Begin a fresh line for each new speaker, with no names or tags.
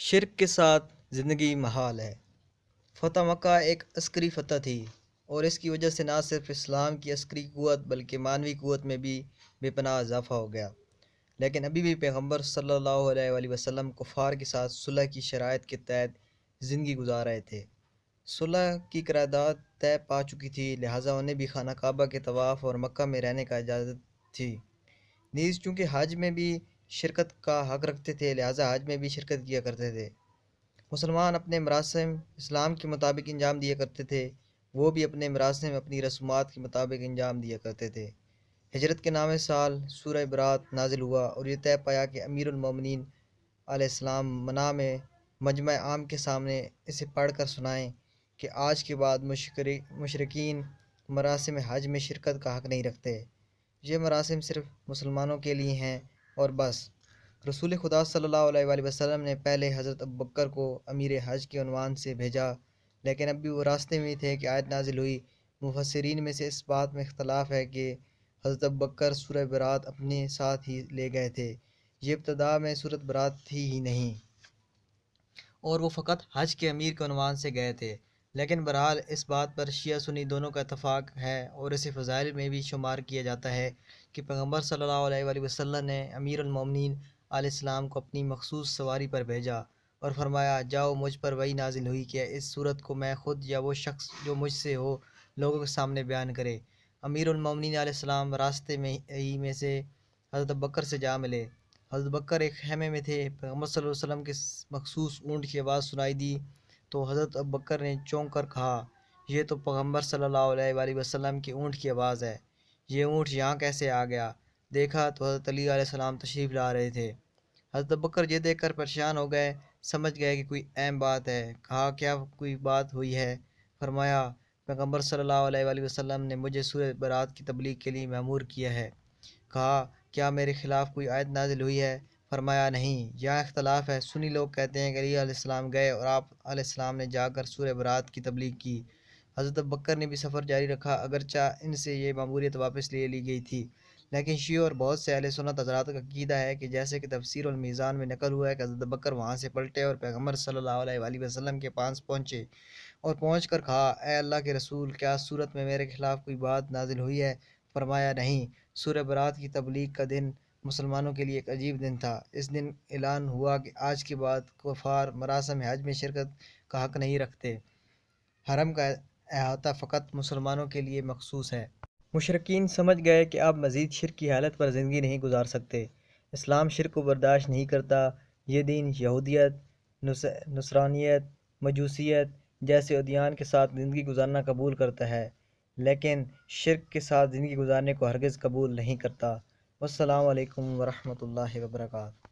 شرک کے ساتھ زندگی محال ہے۔ فتح مکہ ایک عسکری فتح تھی اور اس کی وجہ سے نہ صرف اسلام کی عسکری قوت بلکہ معنوی قوت میں بھی بے پناہ اضافہ ہو گیا، لیکن ابھی بھی پیغمبر صلی اللہ علیہ وآلہ وسلم کفار کے ساتھ صلح کی شرائط کے تحت زندگی گزار رہے تھے۔ صلح کی قرارداد طے پا چکی تھی، لہٰذا انہیں بھی خانہ کعبہ کے طواف اور مکہ میں رہنے کا اجازت تھی۔ نیز چونکہ حج میں بھی شرکت کا حق رکھتے تھے، لہٰذا حج میں بھی شرکت کیا کرتے تھے۔ مسلمان اپنے مراسم اسلام کے مطابق انجام دیا کرتے تھے، وہ بھی اپنے مراسم اپنی رسومات کے مطابق انجام دیا کرتے تھے۔ ہجرت کے نامے سال سورہ برات نازل ہوا اور یہ طے پایا کہ امیر المومنین علیہ السلام منا میں مجمع عام کے سامنے اسے پڑھ کر سنائیں کہ آج کے بعد مشرکین مراسم حج میں شرکت کا حق نہیں رکھتے، یہ مراسم صرف مسلمانوں کے لیے ہیں اور بس۔ رسول خدا صلی اللہ علیہ وآلہ وسلم نے پہلے حضرت ابوبکر کو امیر حج کے عنوان سے بھیجا، لیکن اب بھی وہ راستے میں تھے کہ آیت نازل ہوئی۔ مفسرین میں سے اس بات میں اختلاف ہے کہ حضرت ابوبکر سورہ برات اپنے ساتھ ہی لے گئے تھے، یہ ابتدا میں سورۃ برات تھی ہی نہیں، اور وہ فقط حج کے امیر کے عنوان سے گئے تھے۔ لیکن بہرحال اس بات پر شیعہ سنی دونوں کا اتفاق ہے اور اسے فضائل میں بھی شمار کیا جاتا ہے کہ پیغمبر صلی اللہ علیہ وآلہ وسلم نے امیر المومنین علیہ السلام کو اپنی مخصوص سواری پر بھیجا اور فرمایا، جاؤ، مجھ پر وحی نازل ہوئی کہ اس صورت کو میں خود یا وہ شخص جو مجھ سے ہو لوگوں کے سامنے بیان کرے۔ امیر المومنین علیہ السلام راستے میں سے حضرت ابوبکر سے جا ملے۔ حضرت ابوبکر ایک خیمے میں تھے، پیغمبر صلی اللہ علیہ وسلم کے مخصوص اونٹ کی آواز سنائی دی تو حضرت ابوبکر نے چونک کر کہا، یہ تو پیغمبر صلی اللہ علیہ وآلہ وسلم کے اونٹ کی آواز ہے، یہ اونٹ یہاں کیسے آ گیا؟ دیکھا تو حضرت علی علیہ السلام تشریف لا رہے تھے۔ حضرت ابوبکر یہ دیکھ کر پریشان ہو گئے، سمجھ گئے کہ کوئی اہم بات ہے۔ کہا، کیا کوئی بات ہوئی ہے؟ فرمایا، پیغمبر صلی اللہ علیہ وآلہ وسلم نے مجھے سورہ برات کی تبلیغ کے لیے مأمور کیا ہے۔ کہا، کیا میرے خلاف کوئی آیت نازل ہوئی ہے؟ فرمایا، نہیں، یہاں اختلاف ہے۔ سنی لوگ کہتے ہیں کہ علی علیہ السلام گئے اور آپ علیہ السلام نے جا کر سورہ برات کی تبلیغ کی۔ حضرت ابوبکر نے بھی سفر جاری رکھا، اگرچہ ان سے یہ مأموریت واپس لے لی گئی تھی، لیکن شیعہ اور بہت سے اہل سنت حضرات کا عقیدہ ہے کہ جیسے کہ تفسیر المیزان میں نقل ہوا ہے کہ حضرت ابوبکر وہاں سے پلٹے اور پیغمبر صلی اللہ علیہ وآلہ وسلم کے پاس پہنچے اور پہنچ کر کہا، اے اللہ کے رسول، کیا صورت میں میرے خلاف کوئی بات نازل ہوئی ہے؟ فرمایا، نہیں۔ سورہ برات کی تبلیغ کا دن مسلمانوں کے لیے ایک عجیب دن تھا۔ اس دن اعلان ہوا کہ آج کے بعد کفار مراسم حج میں شرکت کا حق نہیں رکھتے، حرم کا احاطہ فقط مسلمانوں کے لیے مخصوص ہے۔ مشرکین سمجھ گئے کہ آپ مزید شرک کی حالت پر زندگی نہیں گزار سکتے۔ اسلام شرک کو برداشت نہیں کرتا، یہ دین یہودیت، نصرانیت، مجوسیت جیسے ادیان کے ساتھ زندگی گزارنا قبول کرتا ہے، لیکن شرک کے ساتھ زندگی گزارنے کو ہرگز قبول نہیں کرتا۔ والسلام علیکم ورحمۃ اللہ وبرکاتہ۔